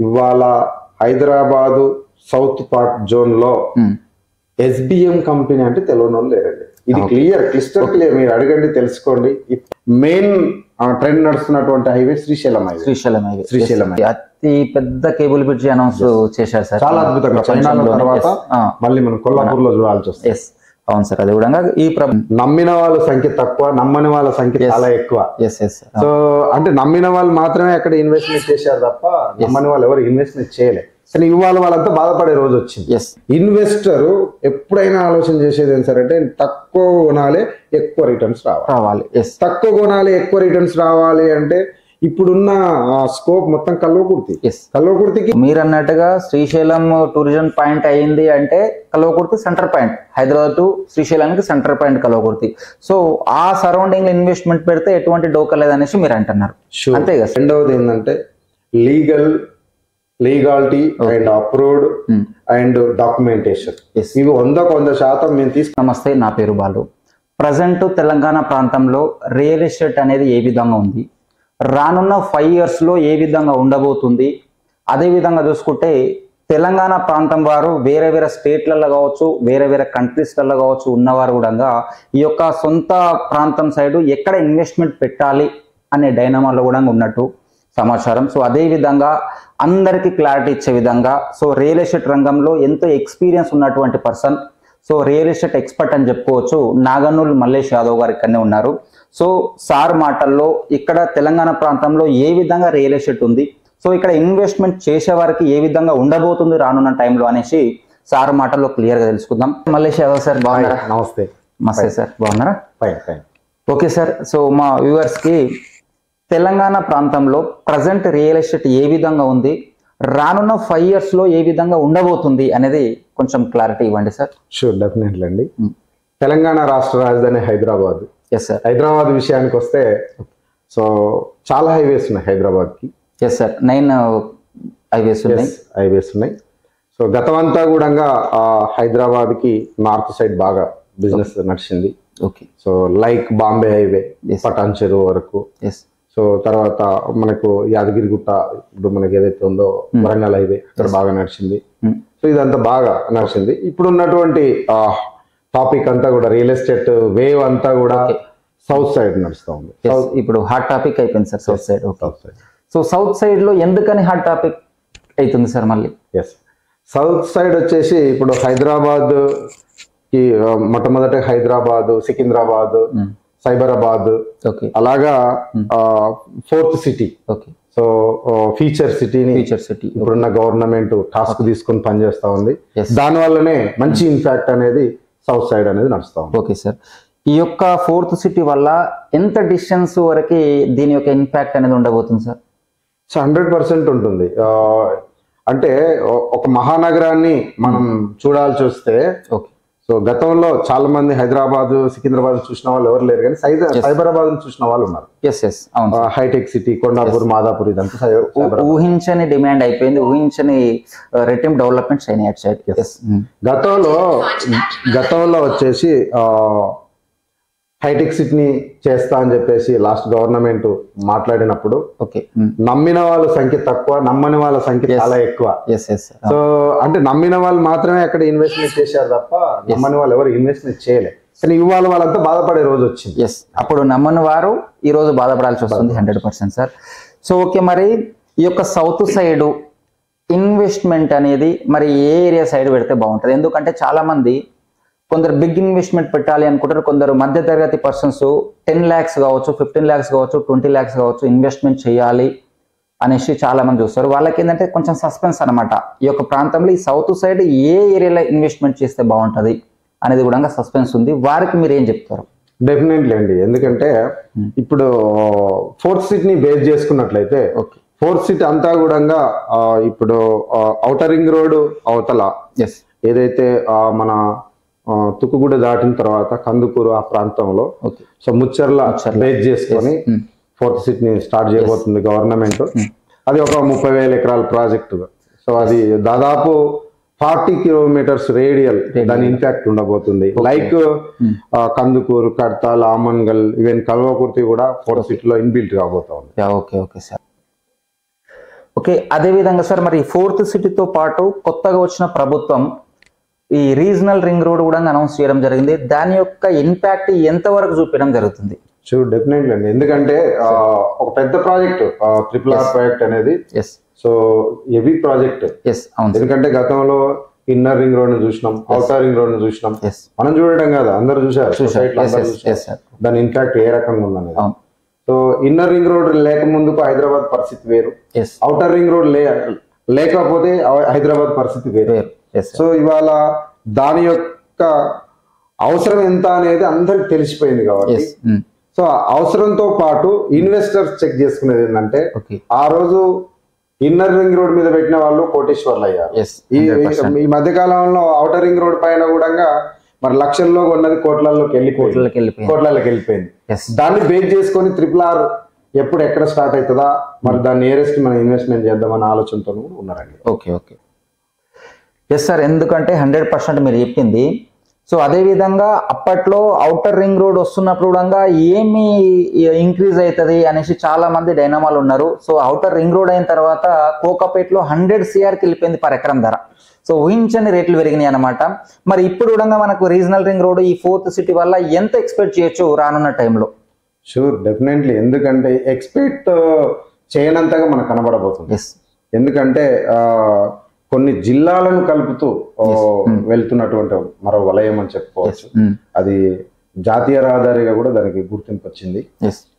ఇవాళ Hyderabad south part zone లో SBM company అంటే తెలియని వాళ్ళు లేరండి. ఇది క్లియర్, క్లిస్టర్ క్లియర్. మీరు అడగండి, తెలుసుకోండి. మెయిన్ ట్రెండ్ నడుస్తున్నటువంటి హైవే శ్రీశైలం హైవే అతి పెద్ద కేబుల్ బ్రిడ్జ్ అనౌన్స్ చేశారు సార్. చాలా అద్భుతంగా. తర్వాత మళ్ళీ మనం కొల్లాపూర్ లో చూడాల్సి వస్తుంది. అవును సార్. అది కూడా ఈ నమ్మిన వాళ్ళ సంఖ్య తక్కువ, నమ్మని వాళ్ళ సంఖ్య చాలా ఎక్కువ. సో అంటే నమ్మిన వాళ్ళు మాత్రమే అక్కడ ఇన్వెస్ట్మెంట్ చేశారు తప్ప నమ్మని వాళ్ళు ఎవరు ఇన్వెస్ట్మెంట్ చేయలేదు. కానీ ఇవాళ వాళ్ళంతా బాధపడే రోజు వచ్చింది. ఇన్వెస్టర్ ఎప్పుడైనా ఆలోచన చేసేది ఏం సార్ అంటే తక్కువ కొనాలి, ఎక్కువ రిటర్న్స్ రావాలి. తక్కువ కొనాలి, ఎక్కువ రిటర్న్స్ రావాలి అంటే ఇప్పుడున్న స్కోప్ మొత్తం కల్వకుర్తికి మీరు అన్నట్టుగా శ్రీశైలం టూరిజం పాయింట్ అయింది అంటే Kalwakurthy centre point, Hyderabad to శ్రీశైలానికి సెంటర్ పాయింట్ కల్వకుర్తి. సో ఆ సరౌండింగ్ లో ఇన్వెస్ట్మెంట్ పెడితే ఎటువంటి డోకా లేదనేసి మీరు అంటున్నారు. అంతే కదా. రెండవది ఏంటంటే legality and approved and documentation, ఇవి 100% మేము తీసుకు. నమస్తే, నా పేరు బాలు. ప్రజెంట్ తెలంగాణ ప్రాంతంలో రియల్ ఎస్టేట్ అనేది ఏ విధంగా ఉంది, రానున్న 5 years లో ఏ విధంగా ఉండబోతుంది, అదేవిధంగా చూసుకుంటే తెలంగాణ ప్రాంతం వారు వేరే వేరే స్టేట్లలో కావచ్చు, వేరే వేరే కంట్రీస్లలో కావచ్చు ఉన్నవారు కూడా ఈ యొక్క సొంత ప్రాంతం సైడు ఎక్కడ ఇన్వెస్ట్మెంట్ పెట్టాలి అనే డైనమాలో కూడా ఉన్నట్టు సమాచారం. సో అదేవిధంగా అందరికీ క్లారిటీ ఇచ్చే విధంగా, సో రియల్ ఎస్టేట్ రంగంలో ఎంతో ఎక్స్పీరియన్స్ ఉన్నటువంటి person, so real estate expert అని చెప్పుకోవచ్చు, నాగనూల్ మల్లేష్ యాదవ్ గారు ఇక్కడనే ఉన్నారు. సో సార్ మాటల్లో ఇక్కడ తెలంగాణ ప్రాంతంలో ఏ విధంగా రియల్ ఎస్టేట్ ఉంది, సో ఇక్కడ ఇన్వెస్ట్మెంట్ చేసే వారికి ఏ విధంగా ఉండబోతుంది రానున్న టైంలో అనేసి సార్ మాటల్లో క్లియర్గా తెలుసుకుందాం. మల్లేష్ యాదవ్ సార్ బాగున్నారా? నమస్తే సార్, బాగున్నారా? Okay sir. సో మా వ్యూవర్స్కి తెలంగాణ ప్రాంతంలో ప్రజెంట్ రియల్ ఎస్టేట్ ఏ విధంగా ఉంది, రానున్న 5 years లో ఏ విధంగా ఉండబోతుంది అనేది కొంచెం క్లారిటీ ఇవ్వండి సార్. షూర్, డెఫినెట్లీ అండి. తెలంగాణ రాష్ట్ర రాజధాని హైదరాబాద్. Yes sir. హైదరాబాద్ విషయానికి వస్తే సో చాలా హైవేస్ ఉన్నాయి హైదరాబాద్కి. ఎస్ సార్, 9 హైవేస్ ఉన్నాయి. సో గతమంతా కూడా హైదరాబాద్కి నార్త్ సైడ్ బాగా బిజినెస్ నడిచింది. Okay. So like Bombay highway Patancheru వరకు. సో తర్వాత మనకు యాదగిరిగుట్ట, ఇప్పుడు మనకి ఏదైతే ఉందో వరంగల్ హైవే, అక్కడ బాగా నడిచింది. సో ఇదంతా బాగా నడిచింది. ఇప్పుడు ఉన్నటువంటి టాపిక్ అంతా కూడా రియల్ ఎస్టేట్ వేవ్ అంతా కూడా సౌత్ సైడ్ నడుస్తూ ఉంది. ఇప్పుడు హాట్ టాపిక్ అయిపోయింది sir south side. So south side లో ఎందుకని హాట్ టాపిక్ అవుతుంది సార్ మళ్ళీ? సౌత్ సైడ్ వచ్చేసి ఇప్పుడు హైదరాబాద్ కి మొట్టమొదటి హైదరాబాద్, సికింద్రాబాద్, సైబరాబాద్, అలాగా 4th city. So feature city ఇప్పుడున్న గవర్నమెంట్ టాస్క్ తీసుకొని పనిచేస్తా ఉంది. దాని వల్లనే మంచి ఇంపాక్ట్ అనేది సౌత్ సైడ్ అనేది నడుస్తా ఉంది. Okay sir. ఈ యొక్క 4th సిటీ వల్ల ఎంత డిస్టెన్స్ వరకు దీని యొక్క ఇంపాక్ట్ అనేది ఉండబోతుంది సార్? సో 100% ఉంటుంది. అంటే ఒక మహానగరాన్ని మనం చూడాల్సి వస్తే, సో గతంలో చాలా మంది హైదరాబాద్, సికింద్రాబాద్ చూసిన వాళ్ళు ఎవరు లేరు, కానీ సైబరాబాద్ చూసిన వాళ్ళు ఉన్నారు. హైటెక్ సిటీ, కొండాపూర్, మాదాపూర్, ఇదంతా ఊహించని డిమాండ్ అయిపోయింది, ఊహించని రెట్టింపు డెవలప్మెంట్స్ అయినాయి. గతంలో వచ్చేసి హైటెక్ సిటీని చేస్తా అని చెప్పేసి లాస్ట్ గవర్నమెంట్ మాట్లాడినప్పుడు నమ్మిన వాళ్ళ సంఖ్య తక్కువ, నమ్మని వాళ్ళ సంఖ్య చాలా ఎక్కువ. సో అంటే నమ్మిన వాళ్ళు మాత్రమే అక్కడ ఇన్వెస్ట్మెంట్ చేశారు తప్ప నమ్మని వాళ్ళు ఎవరు ఇన్వెస్ట్మెంట్ చేయలేదు. కానీ ఇవాళ వాళ్ళంతా బాధపడే రోజు వచ్చింది. అప్పుడు నమ్మని వారు ఈ రోజు బాధపడాల్సి వస్తుంది. 100% సార్. సో ఓకే, మరి ఈ యొక్క సౌత్ సైడ్ ఇన్వెస్ట్మెంట్ అనేది మరి ఏ ఏరియా సైడ్ పెడితే బాగుంటుంది? ఎందుకంటే చాలా మంది కొందరు బిగ్ ఇన్వెస్ట్మెంట్ పెట్టాలి అనుకుంటారు, కొందరు మధ్య తరగతి పర్సన్స్ 10 lakhs కావచ్చు, 15 lakhs కావచ్చు, 20 lakhs కావచ్చు ఇన్వెస్ట్మెంట్ చేయాలి అనేసి చాలా మంది చూస్తారు. వాళ్ళకి ఏంటంటే కొంచెం సస్పెన్స్ అనమాట. ఈ యొక్క ప్రాంతంలో ఈ సౌత్ సైడ్ ఏ ఏరియాలో ఇన్వెస్ట్మెంట్ చేస్తే బాగుంటుంది అనేది కూడా సస్పెన్స్ ఉంది. వారికి మీరు ఏం చెప్తారు? డెఫినెట్లీ అండి. ఎందుకంటే ఇప్పుడు 4th సిటీని బేస్ చేసుకున్నట్లయితే 4th సిటీ అంతా కూడా ఇప్పుడు ఔటర్ రింగ్ రోడ్ అవతల ఏదైతే మన తుక్కుగూడ దాటిన తర్వాత కందుకూరు ఆ ప్రాంతంలో సో ముచ్చర్ల బేస్ చేసుకొని 4th సిటీని స్టార్ట్ చేయబోతుంది గవర్నమెంట్. అది ఒక 30,000 ఎకరాల ప్రాజెక్టు. సో అది దాదాపు 40 kilometers రేడియల్ దాని ఇంపాక్ట్ ఉండబోతుంది. లైక్ కందుకూరు, కడ్తాల్, ఆమన్గల్, ఈవెన్ కల్వకుర్తి కూడా 4th సిటీలో ఇన్బిల్ట్ కాబోతా ఉంది. Okay sir. ఓకే, అదే విధంగా సార్ మరి ఫోర్త్ సిటీతో పాటు కొత్తగా వచ్చిన ప్రభుత్వం ఈ రీజనల్ రింగ్ రోడ్ కూడా అనౌన్స్ చేయడం జరిగింది. దాని యొక్క ఇంపాక్ట్ ఎంతవరకు చూపించడం జరుగుతుంది? షూర్, డెఫినెట్లీ అండి. ఎందుకంటే ఒక పెద్ద ప్రాజెక్ట్ RRR ప్రాజెక్ట్ అనేది సో హెవీ ప్రాజెక్ట్. ఎందుకంటే గతంలో ఇన్నర్ రింగ్ రోడ్ ని చూసినాం, అవుటర్ రింగ్ రోడ్ ని చూసినాం. మనం చూడడం కాదు, అందరు చూసారు, దాని ఇంపాక్ట్ ఏ రకంగా ఉందనేది. సో ఇన్నర్ రింగ్ రోడ్ లేక ముందుకు హైదరాబాద్ పరిస్థితి వేరు, అవుటర్ రింగ్ రోడ్ లేకపోతే హైదరాబాద్ పరిస్థితి వేరు. సో ఇవాళ దాని యొక్క అవసరం ఎంత అనేది అందరికి తెలిసిపోయింది కాబట్టి సో అవసరంతో పాటు ఇన్వెస్టర్స్ చెక్ చేసుకునేది ఏంటంటే ఆ రోజు ఇన్నర్ రింగ్ రోడ్ మీద పెట్టిన వాళ్ళు కోటేశ్వర్లు అయ్యారు. ఈ మధ్య కాలంలో అవుటర్ రింగ్ రోడ్ పైన కూడా మరి లక్షల్లో ఉన్నది కోట్లలోకి వెళ్ళిపోయింది. దాన్ని బేస్ చేసుకొని RRR ఎప్పుడు ఎక్కడ స్టార్ట్ అవుతుందా, మరి దాన్ని నియరెస్ట్ మనం ఇన్వెస్ట్మెంట్ చేద్దామన్న ఆలోచనతో ఉన్నారండి. ఓకే ఎస్ సార్, ఎందుకంటే 100% మీరు చెప్పింది. సో అదే విధంగా అప్పట్లో అవుటర్ రింగ్ రోడ్ వస్తున్నప్పుడు కూడా ఏమి ఇంక్రీజ్ అవుతుంది అనేసి చాలా మంది డైనమాలు ఉన్నారు. సో అవుటర్ రింగ్ రోడ్ అయిన తర్వాత కోకాపేటలో 100 CRకి వెళ్ళిపోయింది పర్ ఎకరం ధర. సో ఊహించని రేట్లు పెరిగినాయి అనమాట. మరి ఇప్పుడు కూడా మనకు రీజనల్ రింగ్ రోడ్ ఈ ఫోర్త్ సిటీ వల్ల ఎంత ఎక్స్పెక్ట్ చేయొచ్చు రానున్న టైంలో? Sure, definitely. ఎందుకంటే ఎక్స్పెక్ట్ చేయనంతగా మనకు కనబడబోతుంది. ఎందుకంటే కొన్ని జిల్లాలను కలుపుతూ వెళ్తున్నటువంటి మరో వలయం అని చెప్పుకోవచ్చు. అది జాతీయ రహదారిగా కూడా దానికి గుర్తింపు వచ్చింది.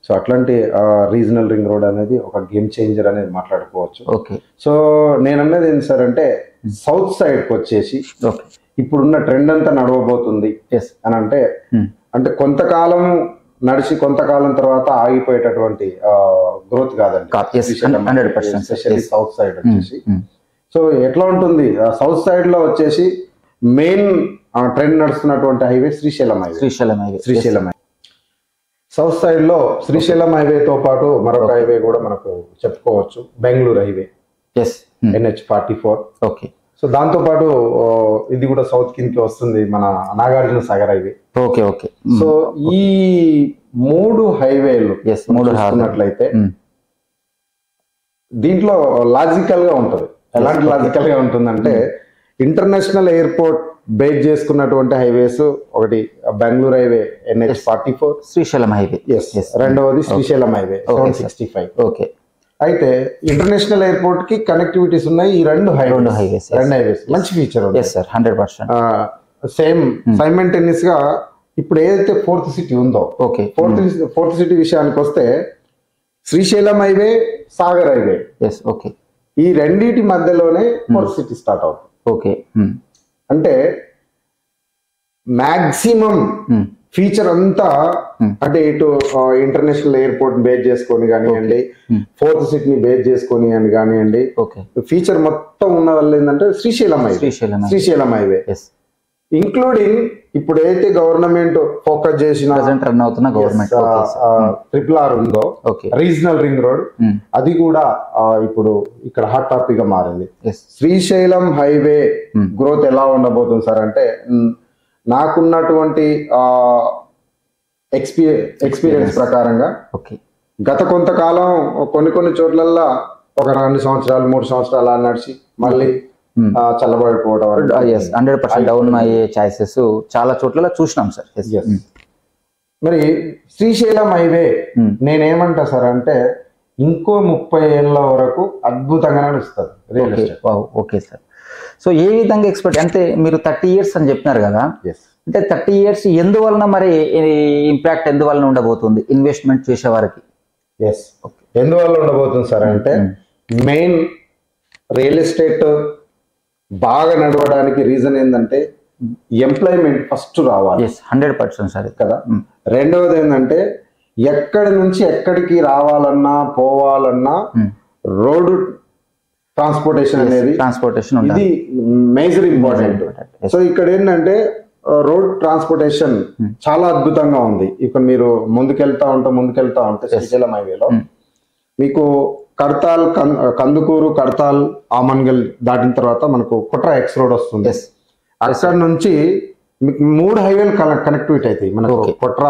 సో అట్లాంటి రీజనల్ రింగ్ రోడ్ అనేది ఒక గేమ్ చేంజర్ అనేది మాట్లాడుకోవచ్చు. సో నేను అన్నది ఏంటి సార్ అంటే సౌత్ సైడ్ కి వచ్చేసి ఇప్పుడున్న ట్రెండ్ అంతా నడవబోతుంది అని అంటే కొంతకాలం నడిచి కొంతకాలం తర్వాత ఆగిపోయేటటువంటి గ్రోత్ కాదండి, స్పెషల్లీ సౌత్ సైడ్ వచ్చేసి. సో ఎట్లా ఉంటుంది, సౌత్ సైడ్ లో వచ్చేసి మెయిన్ ట్రెండ్ నడుస్తున్నటువంటి highway Srisailam highway. South side లో శ్రీశైలం హైవేతో పాటు మరొక హైవే కూడా మనకు చెప్పుకోవచ్చు, బెంగళూరు హైవే NH44. సో దాంతో పాటు ఇది కూడా సౌత్ కిందకి వస్తుంది, మన నాగార్జున సాగర్ హైవే. సో ఈ 3 హైవేలు చూసుకున్నట్లయితే దీంట్లో లాజికల్ గా ఉంటుంది. ఎలాంటి లాజికల్ గా ఉంటుందంటే ఇంటర్నేషనల్ ఎయిర్పోర్ట్ బేస్ చేసుకున్నటువంటి హైవేస్, ఒకటి Bengaluru highway NH44, Srisailam highway, రెండవది శ్రీశైలం హైవే 765. అయితే ఇంటర్నేషనల్ ఎయిర్పోర్ట్ కి కనెక్టివిటీస్ ఉన్నాయి ఈ రెండు హైవేస్. మంచి ఫీచర్ ఉంది. 100% సేమ్ సైమల్టేనియస్ గా ఇప్పుడు ఏదైతే ఫోర్త్ సిటీ ఉందో, ఫోర్త్ సిటీ విషయానికి వస్తే శ్రీశైలం హైవే, సాగర్ హైవే, ఈ రెండింటి మధ్యలోనే ఫోర్త్ సిటీ స్టార్ట్ అవుతుంది. అంటే మాక్సిమం ఫీచర్ అంతా అంటే ఇటు ఇంటర్నేషనల్ ఎయిర్పోర్ట్ బేస్ చేసుకొని కానివ్వండి, ఫోర్త్ సిటీని బేస్ చేసుకొని అని కానివ్వండి, ఫీచర్ మొత్తం ఉన్నది ఏంటంటే శ్రీశైలం హైవే, ఇంక్లూడింగ్ ఇప్పుడు ఏదైతే గవర్నమెంట్ ఫోకస్ చేసిన రన్ అవుతున్న గవర్నమెంట్ RRR ఉందో, రీజనల్ రింగ్ రోడ్, అది కూడా ఇప్పుడు ఇక్కడ హాట్ టాపిక్ గా మారింది. శ్రీశైలం హైవే గ్రోత్ ఎలా ఉండబోతుంది సార్ అంటే, నాకున్నటువంటి ఎక్స్పీరియన్స్ ప్రకారంగా గత కొంతకాలం కొన్ని చోట్లల్లో ఒక 2 సంవత్సరాలు 3 సంవత్సరాలు నడిచి మళ్ళీ చల్లబడిపోవడం 100% డౌన్ అయ్యే ఛాయిసెస్ చాలా చోట్ల చూసినాం సార్. మరి శ్రీశైలం హైవే నేనేమంటా సార్ అంటే ఇంకో 30 ఏళ్ళ వరకు అద్భుతంగా నడుస్తుంది real estate. Okay sir. So ఏ విధంగా ఎక్స్పెక్ట్ అంటే మీరు 30 years అని చెప్పినారు కదా, అంటే 30 years ఎందువలన మరి ఇంపాక్ట్ ఎందువలన ఉండబోతుంది ఇన్వెస్ట్మెంట్ చేసే వారికి? ఎందువల్ల ఉండబోతుంది సార్ అంటే మెయిన్ రియల్ ఎస్టేట్ బాగా నడవడానికి రీజన్ ఏంటంటే ఎంప్లాయ్మెంట్ ఫస్ట్ రావాలి. 100% సార్ కదా. రెండవది ఏంటంటే ఎక్కడి నుంచి ఎక్కడికి రావాలన్నా పోవాలన్నా రోడ్డు ట్రాన్స్పోర్టేషన్ అనేది ఇది మేజర్ ఇంపార్టెంట్. సో ఇక్కడ ఏంటంటే రోడ్ ట్రాన్స్పోర్టేషన్ చాలా అద్భుతంగా ఉంది. ఇక్కడ మీరు ముందుకెళ్తా ఉంటే శ్రీశైలం హైవేలో మీకు కడతాల్, కందుకూరు, కడతాల్, ఆమన్గల్ దాటిన తర్వాత మనకు కుట్రా ఎక్స్ రోడ్ వస్తుంది. అక్కడ నుంచి మీకు 3 హైవేలు కనెక్టివిటీ అవుతాయి మనకు కొట్ర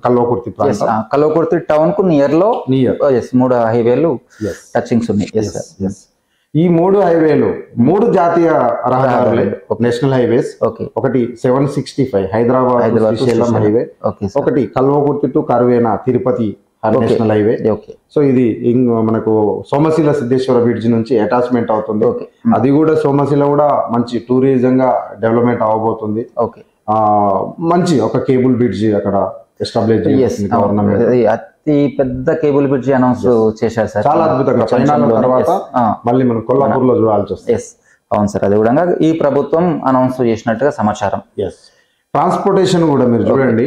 కల్వకుర్తి ప్రాంతం. కల్వకుర్తి టౌన్ కు నియర్ 3 హైవేలు Yes. టచింగ్స్ ఉన్నాయి. Yes. ఈ 3 హైవేలు 3 జాతీయ రహదారులు నేషనల్ హైవేస్. ఒకటి 765 హైదరాబాద్ శ్రీశైలం హైవే, ఒకటి Kalwakurthy to Karvena Tirupati national highway. So ఇది మనకు సోమశిల సిద్ధేశ్వర బ్రిడ్జ్ నుంచి అటాచ్మెంట్ అవుతుంది. అది కూడా సోమశిల కూడా మంచి టూరిజం గా డెవలప్మెంట్ అవబోతుంది. మంచి ఒక కేబుల్ బ్రిడ్జ్ అక్కడ ఎస్టాబ్లిష్ చేసింది గవర్నమెంట్. అతి పెద్ద కేబుల్ బ్రిడ్జ్ అనౌన్స్ చేశారు సార్, చాలా అద్భుతంగా. చైనా తర్వాత మళ్ళీ మనం కొల్లాపూర్ లో చూడాల్సి వస్తుంది. అవును సార్, అది కూడా ఈ ప్రభుత్వం అనౌన్స్ చేసినట్టుగా సమాచారం. ట్రాన్స్పోర్టేషన్ కూడా మీరు చూడండి,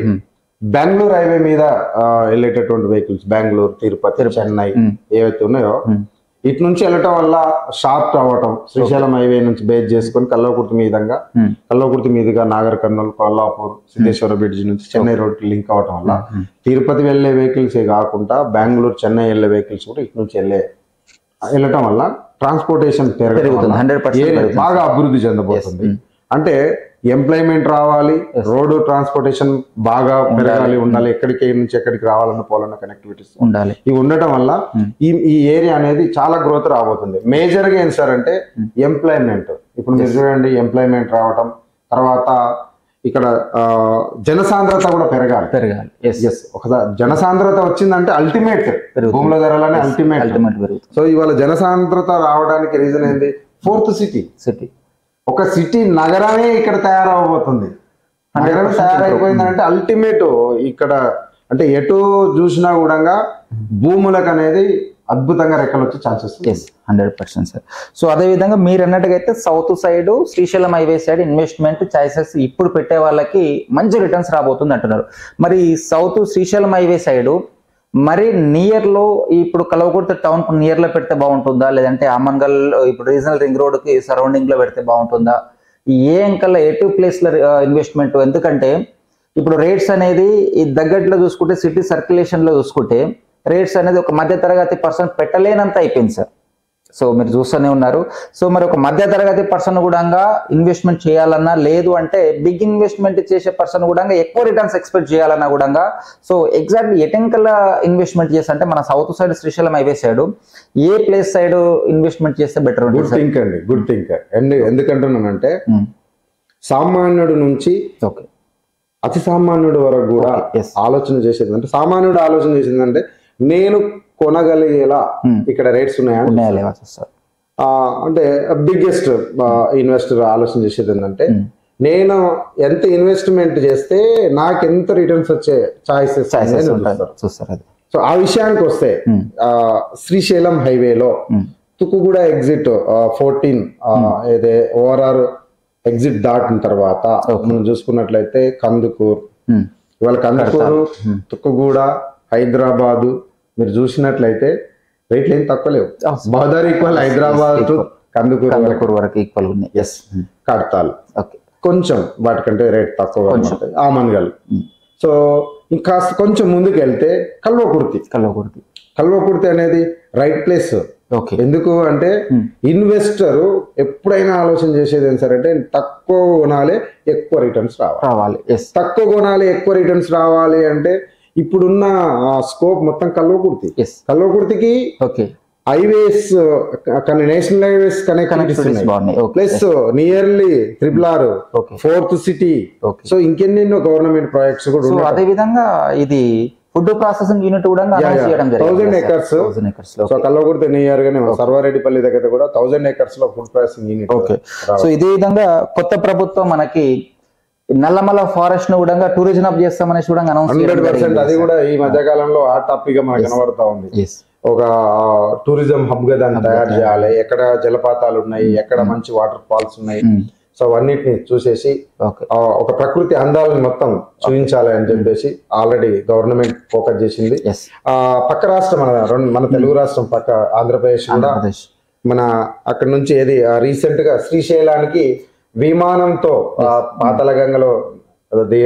బెంగళూరు హైవే మీద వెళ్ళేటటువంటి వెహికల్స్, బెంగళూరు, తిరుపతి, చెన్నై ఏవైతే ఉన్నాయో ఇటు నుంచి వెళ్ళటం వల్ల షార్ట్ అవ్వటం, శ్రీశైలం హైవే నుంచి బేస్ చేసుకొని కల్వకుర్తి మీదుగా నాగర్ కర్నూలు, కొల్లాపూర్, సిద్ధేశ్వర బ్రిడ్జ్ నుంచి చెన్నై రోడ్ లింక్ అవటం వల్ల తిరుపతి వెళ్లే వెహికల్స్ కాకుండా బెంగళూరు, చెన్నై వెళ్లే వెహికల్స్ కూడా ఇటు నుంచి వెళ్ళటం వల్ల ట్రాన్స్పోర్టేషన్ పెరుగుతుంది, బాగా అభివృద్ధి చెందబోతుంది. అంటే ఎంప్లాయ్మెంట్ రావాలి, రోడ్డు ట్రాన్స్పోర్టేషన్ బాగా పెరగాలి, ఉండాలి, ఎక్కడికి నుంచి ఎక్కడికి రావాలన్న పోలన్న కనెక్టివిటీస్ ఉండాలి. ఇవి ఉండటం వల్ల ఈ ఏరియా అనేది చాలా గ్రోత్ రాబోతుంది. మేజర్ గా ఏం సార్ అంటే ఎంప్లాయ్మెంట్. ఇప్పుడు మీరు చూడండి, ఎంప్లాయ్మెంట్ రావటం తర్వాత ఇక్కడ జనసాంద్రత కూడా పెరగాలి. ఒకసారి జనసాంద్రత వచ్చిందంటే అల్టిమేట్ భూముల ధరలనే అల్టిమేట్. సో ఇవాళ జనసాంద్రత రావడానికి రీజన్ ఏంది? 4th city. ఒక సిటీ నగరమే ఇక్కడ తయారవబోతుంది. నగరం తయారైపోయిందంటే అల్టిమేట్ ఇక్కడ అంటే ఎటు చూసినా కూడా భూములకు అనేది అద్భుతంగా రెక్కలు వచ్చే ఛాన్సెస్. 100% సార్. సో అదే విధంగా మీరు అన్నట్టుగా అయితే south side Srisailam highway side investment choices ఇప్పుడు పెట్టే వాళ్ళకి మంచి రిటర్న్స్ రాబోతుంది అంటున్నారు. మరి సౌత్ శ్రీశైలం హైవే సైడ్ మరి నియర్ లో ఇప్పుడు కల్వకుర్తి టౌన్ కు నియర్ లో పెడితే బాగుంటుందా, లేదంటే ఆమన్గల్ ఇప్పుడు రీజనల్ రింగ్ రోడ్ కి సరౌండింగ్ లో పెడితే బాగుంటుందా? ఏ అంకల్లా ఎటు ప్లేస్ లో ఇన్వెస్ట్మెంట్? ఎందుకంటే ఇప్పుడు రేట్స్ అనేది ఈ దగ్గరలో చూసుకుంటే సిటీ సర్క్యులేషన్ లో చూసుకుంటే రేట్స్ అనేది ఒక మధ్య తరగతి పర్సన్ పెట్టలేనంత అయిపోయింది సార్. సో మీరు చూస్తూనే ఉన్నారు. సో మరి ఒక మధ్య తరగతి పర్సన్ కూడా ఇన్వెస్ట్మెంట్ చేయాలన్నా, లేదు అంటే బిగ్ ఇన్వెస్ట్మెంట్ చేసే పర్సన్ కూడా ఎక్కువ రిటర్న్స్ ఎక్స్పెక్ట్ చేయాలన్నా కూడా సో ఎగ్జాక్ట్లీ ఎటెంకల్లా ఇన్వెస్ట్మెంట్ చేస్తే అంటే మన south side Srisailam highway side ఏ ప్లేస్ సైడ్ ఇన్వెస్ట్మెంట్ చేస్తే బెటర్ ఉంటుంది? గుడ్ థింక్ అండి. ఎందుకంటున్నానంటే సామాన్యుడు నుంచి అతి సామాన్యుడు వరకు కూడా ఆలోచన చేసేది అంటే, సామాన్యుడు ఆలోచన చేసేది అంటే నేను కొనగలిగేలా ఇక్కడ రేట్స్ ఉన్నాయా అంటే బిగ్గెస్ట్ ఇన్వెస్టర్ ఆలోచన చేసేది ఏంటంటే నేను ఎంత ఇన్వెస్ట్మెంట్ చేస్తే నాకు ఎంత రిటర్న్స్ వచ్చే ఛాయిసెస్ చూస్తారు. సో ఆ విషయానికి వస్తే శ్రీశైలం హైవేలో తుక్కుగూడ ఎగ్జిట్ 14 ఏదే ఓఆర్ఆర్ ఎగ్జిట్ దాటిన తర్వాత మనం చూసుకున్నట్లయితే కందుకూరు, ఇవాళ కందుకూరు, తుక్కుగూడ, హైదరాబాదు మీరు చూసినట్లయితే రేట్లు ఏం తక్కువ లేవు. బహదర్ ఈక్వల్ హైదరాబాద్ టు కందుకూరు వరకు ఈక్వల్ ఉన్నాయి. కడతాలు కొంచెం వాటికంటే రేట్ తక్కువ ఉంటాయి. ఆమన్గల్. సో ఇంకా కొంచెం ముందుకు వెళ్తే కల్వకుర్తి అనేది రైట్ ప్లేస్. ఎందుకు అంటే ఇన్వెస్టర్ ఎప్పుడైనా ఆలోచన చేసేది ఏం సార్ అంటే తక్కువ కొనాలి, ఎక్కువ రిటర్న్స్ రావాలి. తక్కువ కొనాలి, ఎక్కువ రిటర్న్స్ రావాలి అంటే ఇప్పుడున్న స్కోప్ మొత్తం కల్వకుర్తికి హైవేస్ నేషనల్ హైవేస్ కనెక్టివిటీస్ ఉన్నాయి, plus nearly 6 4th city. So ఇంకెన్నెన్నో గవర్నమెంట్ ప్రాజెక్ట్స్ కూడా. అదే విధంగా ఇది ఫుడ్ ప్రాసెసింగ్ యూనిట్ కూడా 1000 acres. సో కల్వకుర్తి నియర్ గానే సర్వారెడ్డిపల్లి దగ్గర కూడా 1000 acres లో ఫుడ్ ప్రాసెసింగ్ యూనిట్. సో ఇదే విధంగా కొత్త ప్రభుత్వం మనకి నల్లమల ఫారెస్ట్ ను కూడా టూరిజం అప్ చేస్తామని కూడా 100%. అది కూడా ఈ మధ్య కాలంలో ఆ టాపిక్ గా మనకు కనబడతా ఉంది. ఒక టూరిజం హబ్ గా దాన్ని తయారు చేయాలి, ఎక్కడ జలపాతాలు ఉన్నాయి, ఎక్కడ మంచి వాటర్ ఫాల్స్ ఉన్నాయి, సో అవన్నిటిని చూసేసి ఒక ప్రకృతి అందాలను మొత్తం చూపించాలి అని చెప్పేసి ఆల్రెడీ గవర్నమెంట్ ఫోకస్ చేసింది. పక్క రాష్ట్రం మన తెలుగు రాష్ట్రం పక్క ఆంధ్రప్రదేశ్ కూడా మన అక్కడ నుంచి ఏది రీసెంట్ గా శ్రీశైలానికి విమానంతో పాతాళగంగలో అంటే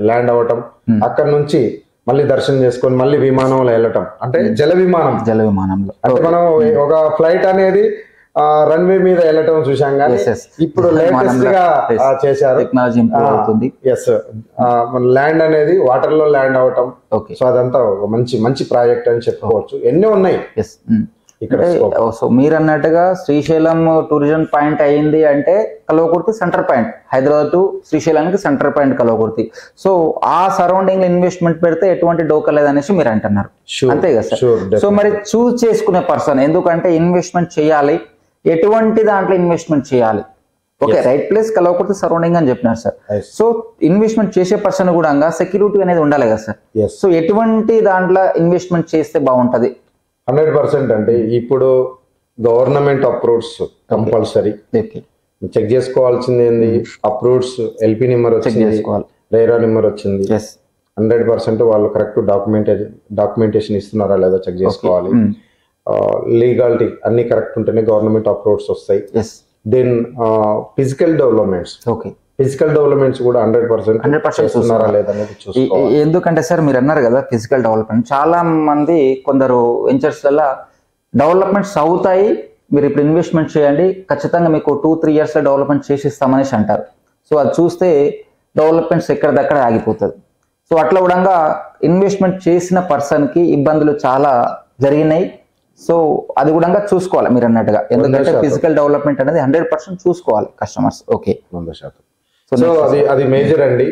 ల్యాండ్ అవ్వటం, అక్కడ నుంచి మళ్ళీ దర్శనం చేసుకొని మళ్ళీ విమానంలో వెళ్ళటం అంటే జల విమానంలో అంటే మనం ఒక ఫ్లైట్ అనేది రన్వే మీద వెళ్ళటం చూసాం కానీ Yes, yes. ఇప్పుడు లేటెస్ట్ గా చేశారు. టెక్నాలజీ ఇంప్రూవ్ అవుతుంది. ఎస్, మన ల్యాండ్ అనేది వాటర్ లో ల్యాండ్ అవటం, ఓకే. సో అదంతా ఒక మంచి మంచి ప్రాజెక్ట్ అని చెప్పుకోవచ్చు. ఎన్నో ఉన్నాయి ఎస్. ఇక్కడ. సో మీరు అన్నట్టుగా శ్రీశైలం టూరిజం పాయింట్ అయింది అంటే Kalwakurthy centre point, Hyderabad to శ్రీశైలానికి సెంటర్ పాయింట్ కల్వకుర్తి. సో ఆ సరౌండింగ్ ఇన్వెస్ట్మెంట్ పెడితే ఎటువంటి డోకా లేదనేసి మీరు అంటున్నారు, అంతే కదా సార్? సో మరి చూస్ చేసుకునే పర్సన్, ఎందుకంటే ఇన్వెస్ట్మెంట్ చేయాలి, ఎటువంటి దాంట్లో ఇన్వెస్ట్మెంట్ చేయాలి? Okay, right place Kalwakurthy surrounding అని చెప్పినారు సార్. సో ఇన్వెస్ట్మెంట్ చేసే పర్సన్ కూడా సెక్యూరిటీ అనేది ఉండాలి కదా సార్? సో ఎటువంటి దాంట్లో ఇన్వెస్ట్మెంట్ చేస్తే బాగుంటది? 100% అంటే ఇప్పుడు గవర్నమెంట్ అప్రూవ్స్ కంపల్సరీ చెక్ చేసుకోవాల్సింది ఏంది? అప్రూవ్స్ ఎల్పి నెంబర్ వచ్చింది, రేరా నెంబర్ వచ్చింది, 100% వాళ్ళు కరెక్ట్ డాక్యుమెంటేషన్ ఇస్తున్నారా లేదా చెక్ చేసుకోవాలి. లీగాలిటీ అన్ని కరెక్ట్ ఉంటేనే గవర్నమెంట్ అప్రూవ్స్ వస్తాయి. Then physical developments, physical developments కూడా 100% చేస్తున్నారా లేదా అనేది చూసుకోవాలి. ఎందుకంటే సార్ మీరు అన్నారు కదా ఫిజికల్ డెవలప్మెంట్, చాలా మంది కొందరు వెంచర్స్ వల్ల డెవలప్మెంట్స్ అవుతాయి, మీరు ఇప్పుడు ఇన్వెస్ట్మెంట్ చేయండి ఖచ్చితంగా మీకు 2-3 years లో డెవలప్మెంట్ చేసిస్తామనేసి అంటారు. సో అది చూస్తే డెవలప్మెంట్స్ ఎక్కడిదక్కడ ఆగిపోతుంది. సో అట్లా కూడా ఇన్వెస్ట్మెంట్ చేసిన పర్సన్ కి ఇబ్బందులు చాలా జరిగినాయి. సో అది కూడా చూసుకోవాలి మీరు అన్నట్టుగా, ఎందుకంటే ఫిజికల్ డెవలప్మెంట్ అనేది 100% చూసుకోవాలి కస్టమర్స్. ఓకే, 100%. సో అది మేజర్ అండి.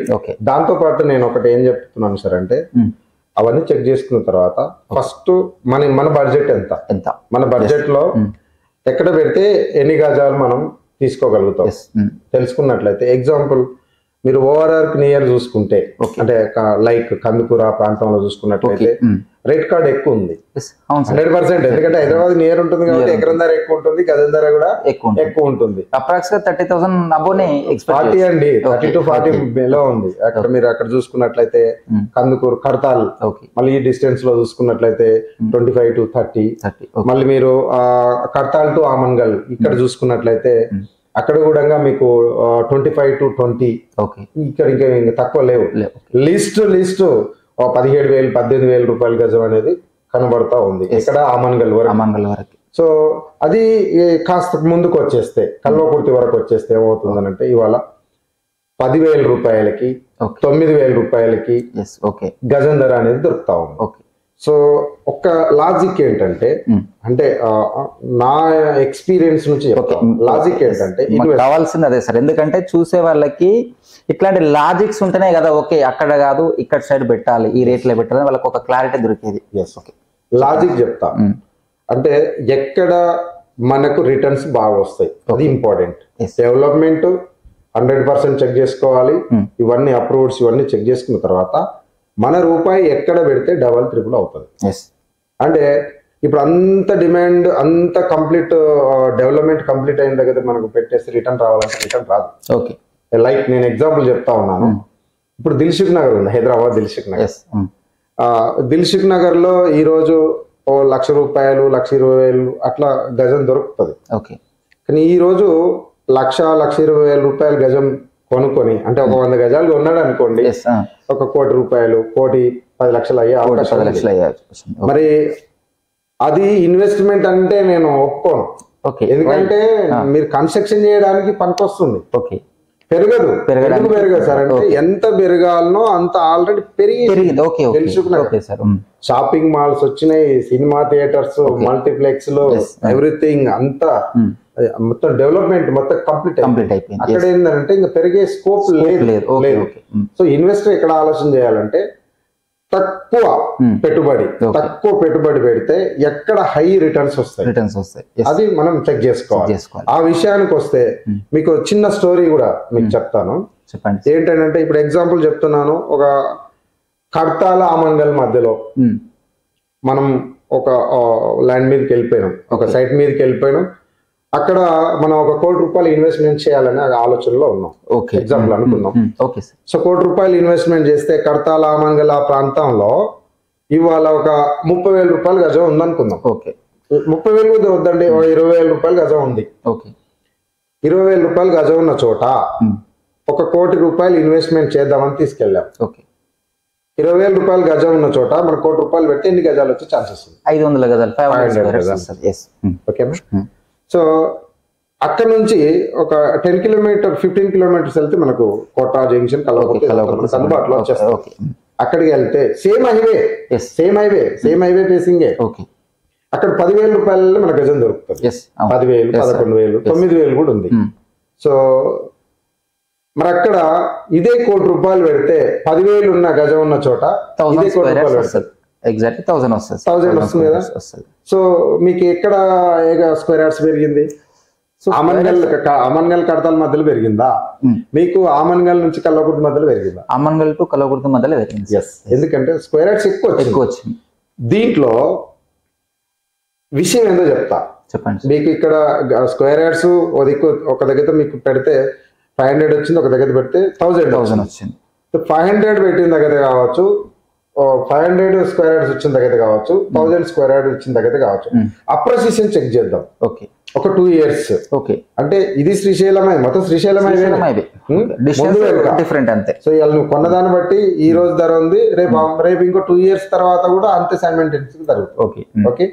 దాంతో పాటు నేను ఒకటి ఏం చెప్తున్నాను సార్ అంటే, అవన్నీ చెక్ చేసుకున్న తర్వాత ఫస్ట్ మన బడ్జెట్ ఎంత, మన బడ్జెట్ లో ఎక్కడ పెడితే ఎన్ని గజాలు మనం తీసుకోగలుగుతాం తెలుసుకున్నట్లయితే, ఎగ్జాంపుల్ మీరు ఓఆర్ఆర్ నియర్ చూసుకుంటే, అంటే లైక్ కందుకూర ప్రాంతంలో చూసుకున్నట్లయితే రేట్ కార్డ్ ఎక్కువ ఉంది 100%. ఎందుకంటే హైదరాబాద్ నియర్ ఉంటుంది కాబట్టి ఎకరం ధర ఎక్కువ ఉంటుంది, గజం ధర కూడా ఎక్కువ ఉంటుంది. అప్రాక్సిమేట్ 30,000 అబోనే 40 అండి, 30 to 40 లో ఉంది. అక్కడ మీరు అక్కడ చూసుకున్నట్లయితే కందుకూరు, కడతాల్, మళ్ళీ ఈ డిస్టెన్స్ లో చూసుకున్నట్లయితే 25 to 30. మళ్ళీ మీరు కడతాల్ టు ఆమన్గల్ ఇక్కడ చూసుకున్నట్లయితే అక్కడ కూడా మీకు 25 to 20. ఇక్కడ ఇంకా తక్కువ లేవు. లిస్ట్ 17,000 18,000 రూపాయల గజం అనేది కనబడతా ఉంది ఇక్కడ ఆమన్గల్ వరకు. సో అది కాస్త ముందుకు వచ్చేస్తే కల్వకుర్తి వరకు వచ్చేస్తే ఏమవుతుందనంటే ఇవాళ 10,000 రూపాయలకి 9,000 రూపాయలకి గజం ధర అనేది దొరుకుతా ఉంది. సో ఒక్క లాజిక్ ఏంటంటే, అంటే నా ఎక్స్పీరియన్స్ నుంచి లాజిక్ ఏంటంటే కావాల్సింది అదే సార్, ఎందుకంటే చూసే వాళ్ళకి ఇట్లాంటి లాజిక్స్ ఉంటేనే కదా ఓకే అక్కడ కాదు ఇక్కడ సైడ్ పెట్టాలి, ఈ రేట్లో పెట్టాలని వాళ్ళకి ఒక క్లారిటీ దొరికేది. లాజిక్ చెప్తా అంటే ఎక్కడ మనకు రిటర్న్స్ బాగా వస్తాయి అది ఇంపార్టెంట్. డెవలప్మెంట్ 100% చెక్ చేసుకోవాలి, ఇవన్నీ అప్రూవ్స్ ఇవన్నీ చెక్ చేసుకున్న తర్వాత మన రూపాయి ఎక్కడ పెడితే డబల్ ట్రిపుల్ అవుతుంది. అంటే ఇప్పుడు అంత డిమాండ్ అంత కంప్లీట్ డెవలప్మెంట్ కంప్లీట్ అయిన దగ్గర మనకు పెట్టేస్తే రిటర్న్ రావాలంటే రిటర్న్ రాదు. ఓకే, లైక్ నేను ఎగ్జాంపుల్ చెప్తా ఉన్నాను. ఇప్పుడు దిల్సుఖ్ నగర్ ఉంది, హైదరాబాద్ దిల్సుఖ్ నగర్. దిల్సుఖ్ నగర్ లో ఈ రోజు ₹1,00,000 1,20,000 అట్లా గజం దొరుకుతుంది. కానీ ఈ రోజు 1,00,000 రూపాయలు గజం కొనుక్కొని, అంటే ఒక 100 గజాలు కొన్నాడు అనుకోండి, ఒక ₹1,00,00,000 1,10,00,000 అయ్యే అవకాశం. మరి అది ఇన్వెస్ట్మెంట్ అంటే నేను ఒప్పుకోను. ఎందుకంటే మీరు కన్స్ట్రక్షన్ చేయడానికి పనికొస్తుంది, పెరగదు. పెరగదు సార్ అంటే ఎంత పెరగాలనో అంత ఆల్రెడీ పెరిగింది. షాపింగ్ మాల్స్ వచ్చినాయి, సినిమా థియేటర్స్, మల్టీప్లెక్స్ లో ఎవ్రీథింగ్ అంతా మొత్తం డెవలప్మెంట్ మొత్తం కంప్లీట్ అయిపోయింది. అక్కడ ఏంటంటే ఇంకా పెరిగే స్కోప్ లేదు. సో ఇన్వెస్టర్ ఎక్కడ ఆలోచన చేయాలంటే తక్కువ పెట్టుబడి పెడితే ఎక్కడ హై రిటర్న్స్ వస్తాయి అది మనం చెక్ చేసుకోవాలి. ఆ విషయానికి వస్తే మీకు చిన్న స్టోరీ కూడా మీకు చెప్తాను. ఏంటంటే ఇప్పుడు ఎగ్జాంపుల్ చెప్తున్నాను, ఒక కడతాల ఆమంగల్ మధ్యలో మనం ఒక ల్యాండ్ మీదకి వెళ్ళిపోయినాం, ఒక సైట్ మీదకి వెళ్ళిపోయినాం. అక్కడ మనం ఒక ₹1,00,00,000 ఇన్వెస్ట్మెంట్ చేయాలనే ఆలోచనలో ఉన్నాం, ఎగ్జాంపుల్ అనుకుందాం. సో ₹1,00,00,000 ఇన్వెస్ట్మెంట్ చేస్తే కడతాల ఆమంగల్ ఆ ప్రాంతంలో ఇవాళ ఒక ₹30,000 గజం ఉందనుకుందాం. 30,000 వద్దండి, ₹20,000 గజం ఉంది. ₹20,000 గజం ఉన్న చోట ఒక ₹1,00,00,000 ఇన్వెస్ట్మెంట్ చేద్దామని తీసుకెళ్ళాం. ₹20,000 గజం ఉన్న చోట మన ₹1,00,00,000 పెడితే ఎన్ని గజాలు వచ్చే ఛాన్సెస్ ఉంది? 500 గజాలు, 500 గజాలు. ఓకేనా? సో అక్కడ నుంచి ఒక 10 కిలోమీటర్ 15 కిలోమీటర్స్ వెళ్తే మనకు కోట జంక్షన్ కల్వకుర్తి అందుబాటులో వచ్చేస్తాం. అక్కడికి వెళ్తే సేమ్ హైవే ఫేసింగే. అక్కడ 10,000 రూపాయలలో మన గజం దొరుకుతుంది. 10,000, 11,000, 9,000 కూడా ఉంది. సో మరి అక్కడ ఇదే ₹1 కోటి పెడితే 10,000 ఉన్న గజం ఉన్న చోట ఇదే ₹1 కోటి వస్తుంది. ఎగ్జాక్ట్లీ 1000 వస్తుంది. 1000 వస్తుంది కదా. సో మీకు ఎక్కడ స్క్వేర్ యార్డ్స్ పెరిగింది? ఆమన్గల్ కడతాల మధ్యలో పెరిగిందా? మీకు ఆమన్గల్ నుంచి కల్వకుర్తి మధ్యలో పెరిగిందా? ఆమన్గల్ టు కల్వకుర్తి మధ్యలో పెరిగింది. ఎందుకంటే స్క్వేర్ యార్డ్స్ ఎక్కువ వచ్చింది. దీంట్లో విషయం ఏందో చెప్తా, చెప్పండి. మీకు ఇక్కడ స్క్వేర్ యార్డ్స్ ఒక దగ్గర మీకు పెడితే 500 వచ్చింది, ఒక దగ్గర పెడితే 1000 వచ్చింది. 500 పెట్టిన దగ్గర కావచ్చు, 500 స్క్వేర్ యార్డ్స్ వచ్చిన దగ్గర కావచ్చు, 1000 స్క్వేర్ యార్డ్ వచ్చిన దగ్గర కావచ్చు. అప్రిసియేషన్ చెక్ చేద్దాం. ఒక 2 years. అంటే ఇది శ్రీశైలమై మొత్తం శ్రీశైలమై డిఫరెంట్ అంతే. సో ఇవాళ నువ్వు కొన్నదాన్ని బట్టి ఈ రోజు ధర ఉంది, రేపు ఇంకో 2 years తర్వాత కూడా అంతే సైమల్టేనియస్గా జరుగుతుంది. ఓకే,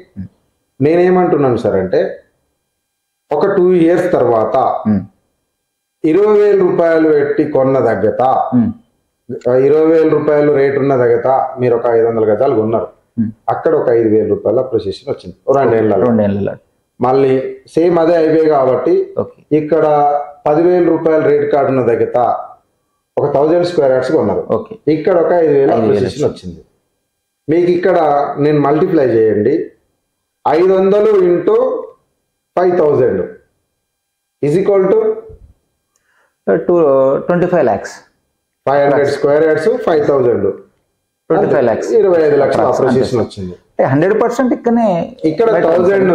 నేనేమంటున్నాను సార్ అంటే ఒక 2 years తర్వాత 20,000 రూపాయలు పెట్టి కొన్న దగ్గర 20,000 రూపాయలు రేట్ ఉన్న దగ్గర మీరు ఒక 500 గజాలు కొన్నారు. అక్కడ ఒక 5,000 రూపాయల అప్రిసియేషన్ వచ్చింది 2 ఏళ్ళ. మళ్ళీ సేమ్ అదే హైవే కాబట్టి ఇక్కడ 10,000 రూపాయల రేట్ కార్డు ఉన్న దగ్గర ఒక 1000 స్క్వేర్ యార్డ్స్ కొన్నారు. ఇక్కడ ఒక 5,000 అప్రిసియేషన్ వచ్చింది. మీకు ఇక్కడ నేను మల్టిప్లై చేయండి, 500 into 5,000 is equal to 25 lakhs. 500 square yards 5,000 25 lakhs, 25 లక్షల అప్రిసియేషన్ వచ్చింది. 100% ఇక్కడ 1000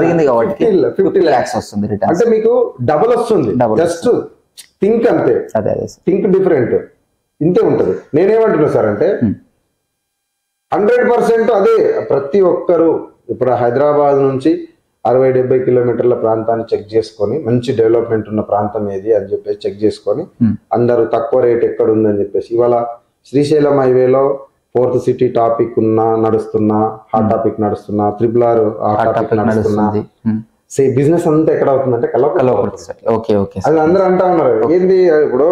ఉంది కాబట్టి 50 lakhs వస్తుంది రిటర్న్. అంటే మీకు డబుల్ వస్తుంది. జస్ట్ థింక్ అంతే, థింక్ డిఫరెంట్, ఇంతే ఉంటుంది. నేనేమంటున్నా సార్ అంటే 100% అదే. ప్రతి ఒక్కరు ఇప్పుడు హైదరాబాద్ నుంచి 60-70 కిలోమీటర్ల ప్రాంతాన్ని చెక్ చేసుకొని మంచి డెవలప్మెంట్ ఉన్న ప్రాంతం ఏది అని చెప్పేసి చెక్ చేసుకొని అందరూ తక్కువ రేట్ ఎక్కడ ఉందని చెప్పేసి ఇవాళ శ్రీశైలం హైవేలో 4th సిటీ టాపిక్ నడుస్తున్నా, హాట్ టాపిక్ నడుస్తున్నా, RRR టాపిక్ నడుస్తున్నా, బిజినెస్ అంతా ఎక్కడ అవుతుందంటే కల్వకుర్తి. అది అందరూ అంటా ఉన్నారు, ఏంది ఇప్పుడు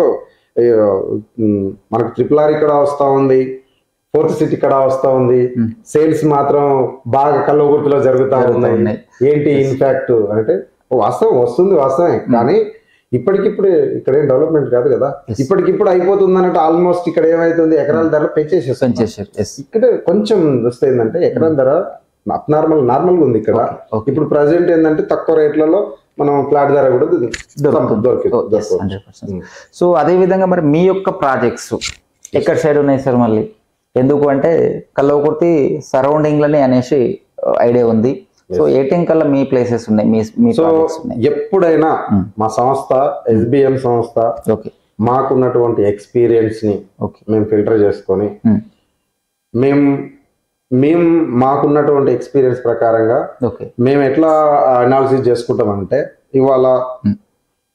మనకు RRR ఇక్కడ వస్తా ఉంది, 4th సిటీ ఇక్కడ వస్తా ఉంది, సేల్స్ మాత్రం బాగా కల్వకుర్తిలో జరుగుతా ఉన్నాయి. ఏంటి ఇన్ఫాక్ట్ అంటే వాస్తవం వాస్తవమే, కానీ ఇప్పటికిప్పుడు ఇక్కడ ఏం డెవలప్మెంట్ కాదు కదా. ఇప్పటికిప్పుడు అయిపోతుంది అన్నట్టు ఆల్మోస్ట్ ఇక్కడ ఏమైతుంది, ఎకరాల ధర పెంచేసేసారు. ఇక్కడ కొంచెం వస్తే ఏంటంటే ఎకరాల ధర నార్మల్గా ఉంది ఇక్కడ. ఇప్పుడు ప్రజెంట్ ఏంటంటే తక్కువ రేట్లలో మనం ఫ్లాట్ ధర కూడా దొరికింది. సో అదే విధంగా మరి మీ యొక్క ప్రాజెక్ట్స్ ఎక్కడ సైడ్ ఉన్నాయి సార్? మళ్ళీ ఎందుకు అంటే కల్వకుర్తి సరౌండింగ్ లని అనేసి ఐడియా ఉంది. సో 18 కల్లా మీ ప్లేసెస్ ఉన్నాయి, మీ ఎప్పుడైనా మా సంస్థ SBM సంస్థ మాకున్నటువంటి ఎక్స్పీరియన్స్ ని మేము ఫిల్టర్ చేసుకొని మేము మాకున్నటువంటి ఎక్స్పీరియన్స్ ప్రకారంగా మేము ఎట్లా అనాలిసిస్ చేసుకుంటామంటే, ఇవాళ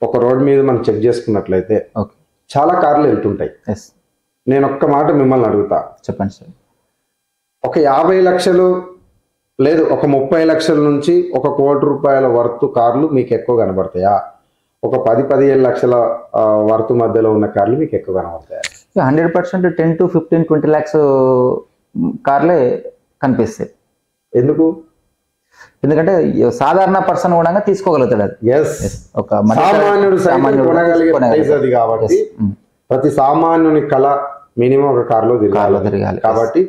ఒక రోడ్ మీద మనం చెక్ చేసుకున్నట్లయితే చాలా కార్లు వెళ్తుంటాయి. నేను ఒక్క మాట మిమ్మల్ని అడుగుతా, చెప్పండి సార్. ఒక 50 లక్షలు లేదు ఒక 30 లక్షల నుంచి ఒక ₹1 కోటి వర్త్ కార్లు మీకు ఎక్కువ కనబడతాయా? ఒక 10-15 లక్షల వర్త్ మధ్యలో ఉన్న కార్లు మీకు ఎక్కువ కనబడతాయా? 100% 10 to 15, 20 lakhs కార్లే కనిపిస్తాయి. ఎందుకు? ఎందుకంటే సాధారణ పర్సన్ కూడా తీసుకోగలుగుతాడు. ఒక సామాన్యుడు కొనగలిగే ప్రైస్ అది కాబట్టి ప్రతి సామాన్యుని కళ మినిమం ఒక కార్లో తిరగాలి కాబట్టి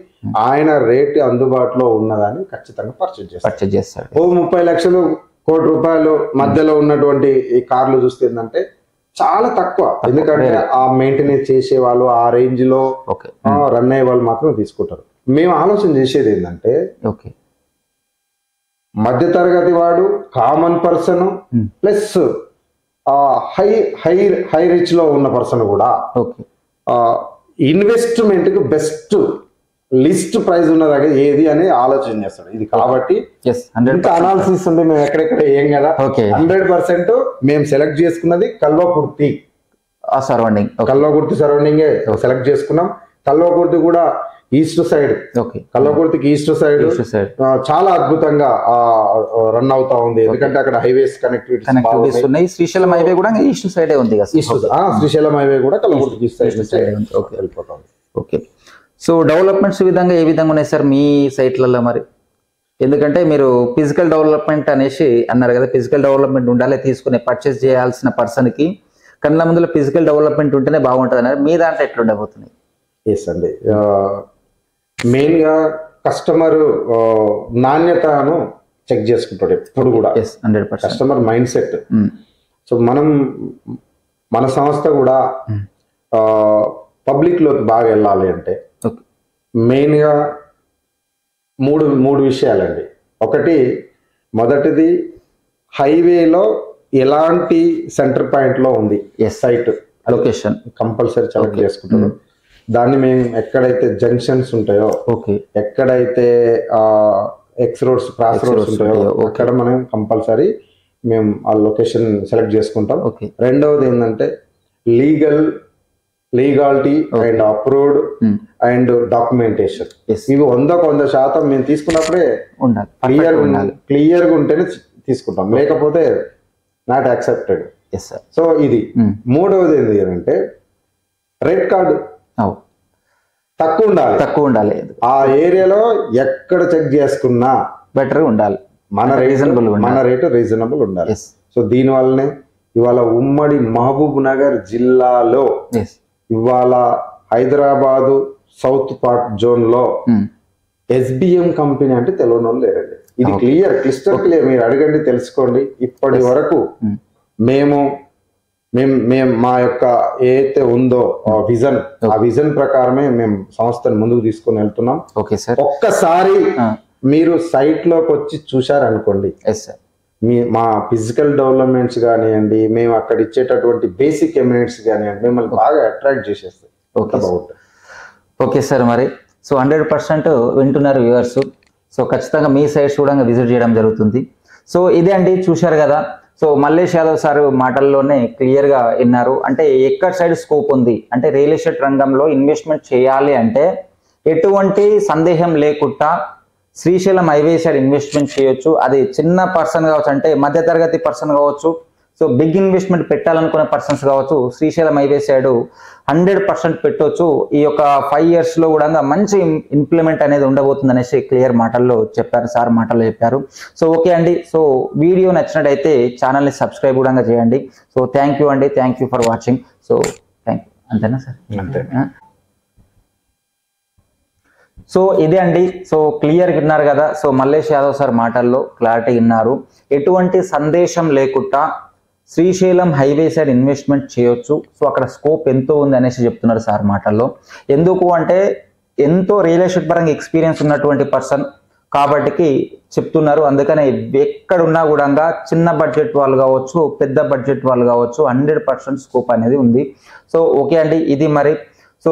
ఆయన రేట్ అందుబాటులో ఉన్నదాన్ని ఖచ్చితంగా పర్చేజ్ చేస్తాడు. 30 లక్షలు ₹1 కోటి మధ్యలో ఉన్నటువంటి ఈ కార్లు చూస్తే ఏంటంటే చాలా తక్కువ. ఎందుకంటే ఆ మెయింటెనెన్స్ చేసే వాళ్ళు ఆ రేంజ్ లో రన్ అయ్యే వాళ్ళు మాత్రమే తీసుకుంటారు. మేము ఆలోచన చేసేది ఏంటంటే మధ్య తరగతి వాడు, common person plus high rich లో ఉన్న పర్సన్ కూడా ఇన్వెస్ట్మెంట్ కు బెస్ట్ లిస్ట్ ప్రైస్ ఉన్న దగ్గర ఏది అని ఆలోచన చేస్తాడు. ఇది కాబట్టి అనాలిసిస్ ఉంటే మేము ఎక్కడెక్కడ ఏం కదా 100% మేము సెలెక్ట్ చేసుకున్నది కల్వకుర్తి సరౌండింగ్ సెలెక్ట్ చేసుకున్నాం. కల్వకుర్తి కూడా ఈస్ట్ సైడ్, ఓకే కల్వకుర్తికి ఈస్ట్ సైడ్ చాలా అద్భుతంగా రన్ అవుతా ఉంది. ఎందుకంటే అక్కడ హైవేస్ కనెక్టివిటీస్ ఉన్నాయి. శ్రీశైలం హైవే కూడా ఈస్ట్ సైడే ఉంది కదా. శ్రీశైలం హైవే కూడా కల్వకుర్తికి ఈస్ట్ సైడ్ వెళ్ళిపోతాం. ఓకే, సో డెవలప్మెంట్స్ విధంగా ఏ విధంగా ఉన్నాయి సార్ మీ సైట్లలో మరి? ఎందుకంటే మీరు ఫిజికల్ డెవలప్మెంట్ అనేసి అన్నారు కదా, ఫిజికల్ డెవలప్మెంట్ ఉండాలి, తీసుకునే పర్చేస్ చేయాల్సిన పర్సన్కి కళ్ళ ముందులో ఫిజికల్ డెవలప్మెంట్ ఉంటేనే బాగుంటుంది అన్నారు. మీ దాంట్లో ఎట్లా ఉండబోతున్నాయి? ఎస్ అండి, మెయిన్గా కస్టమర్ నాణ్యతను చెక్ చేసుకుంటాడు ఎప్పుడు కూడా. 100% కస్టమర్ మైండ్ సెట్. సో మన సంస్థ కూడా పబ్లిక్లోకి బాగా వెళ్ళాలి అంటే మెయిన్గా మూడు విషయాలండి. ఒకటి, మొదటిది హైవేలో ఎలాంటి సెంటర్ పాయింట్లో ఉంది సైట్, లొకేషన్ కంపల్సరీ సెలెక్ట్ చేసుకుంటారు. దాన్ని మేము ఎక్కడైతే జంక్షన్స్ ఉంటాయో, ఎక్కడైతే ఎక్స్ రోడ్స్, క్రాస్ రోడ్స్ ఉంటాయో అక్కడ మనం కంపల్సరీ మేము ఆ లొకేషన్ సెలెక్ట్ చేసుకుంటాం. రెండవది ఏంటంటే legality and approved and documentation. ఇవి 100% మేము తీసుకున్నప్పుడే క్లియర్గా ఉంటేనే తీసుకుంటాం, లేకపోతే నాట్ యాక్సెప్టెడ్. సో ఇది. మూడవది ఏంటి అంటే రేట్ కార్డు తక్కువ ఉండాలి. ఆ ఏరియాలో ఎక్కడ చెక్ చేసుకున్నా బెటర్ ఉండాలి, మన రేటు రీజనబుల్ ఉండాలి. సో దీనివల్లనే ఇవాళ ఉమ్మడి మహబూబ్ నగర్ జిల్లాలో ఇవాళ హైదరాబాదు సౌత్ పార్ట్ జోన్ లో SBM కంపెనీ అంటే తెలియని వాళ్ళు లేరండి. ఇది క్లిస్టర్ క్లియర్. మీరు అడగండి, తెలుసుకోండి. ఇప్పటి వరకు మేము మా యొక్క ఏదైతే ఉందో విజన్, ఆ విజన్ ప్రకారమే మేము సంస్థను ముందుకు తీసుకొని వెళ్తున్నాం. ఒక్కసారి మీరు సైట్ లోకి వచ్చి చూశారనుకోండి, మా ఫిజికల్ డెవలప్మెంట్స్ కానివ్వండి, మేము అక్కడ ఇచ్చేటటువంటి బేసిక్ ఎమినెంట్స్ కానివ్వండి, మిమ్మల్ని బాగా అట్రాక్ట్ చేసేస్తాయి. ఓకే సార్, మరి సో 100% వింటున్నారు వ్యూవర్స్. సో ఖచ్చితంగా మీ సైట్స్ కూడా విజిట్ చేయడం జరుగుతుంది. సో ఇదే అండి, చూశారు కదా. సో మల్లేష్ యాదవ్ సార్ మాటల్లోనే క్లియర్గా విన్నారు. అంటే ఎక్కడ సైడ్ స్కోప్ ఉంది అంటే రియల్ ఎస్టేట్ రంగంలో ఇన్వెస్ట్మెంట్ చేయాలి అంటే ఎటువంటి సందేహం లేకుండా శ్రీశైలం హైవే సైడ్ ఇన్వెస్ట్మెంట్ చేయొచ్చు. అది చిన్న పర్సన్ కావచ్చు, అంటే మధ్యతరగతి పర్సన్ కావచ్చు, సో బిగ్ ఇన్వెస్ట్మెంట్ పెట్టాలనుకునే పర్సన్స్ కావచ్చు, శ్రీశైలం హైవే సైడ్ 100% పెట్టవచ్చు. ఈ యొక్క 5 years లో కూడా మంచి ఇంప్లిమెంట్ అనేది ఉండబోతుంది అనేసి క్లియర్ మాటల్లో చెప్పారు, సార్ మాటల్లో చెప్పారు. సో ఓకే అండి, సో వీడియో నచ్చినట్టయితే ఛానల్ని సబ్స్క్రైబ్ కూడా చేయండి. సో థ్యాంక్ యూ అండి, thank you for watching. So thank you. అంతేనా సార్? అంతే. సో ఇదే అండి, సో క్లియర్ విన్నారు కదా. సో మల్లేష్ యాదవ్ సార్ మాటల్లో క్లారిటీ విన్నారు. ఎటువంటి సందేశం లేకుండా శ్రీశైలం హైవే సైడ్ ఇన్వెస్ట్మెంట్ చేయొచ్చు. సో అక్కడ స్కోప్ ఎంతో ఉంది అనేసి చెప్తున్నారు సార్ మాటల్లో. ఎందుకు అంటే ఎంతో రియల్ ఎస్టేట్ పరంగా ఎక్స్పీరియన్స్ ఉన్నటువంటి పర్సన్ కాబట్టి చెప్తున్నారు. అందుకనే ఎక్కడున్నా కూడా చిన్న బడ్జెట్ వాళ్ళు కావచ్చు, పెద్ద బడ్జెట్ వాళ్ళు కావచ్చు, 100% స్కోప్ అనేది ఉంది. సో ఓకే అండి, ఇది మరి. సో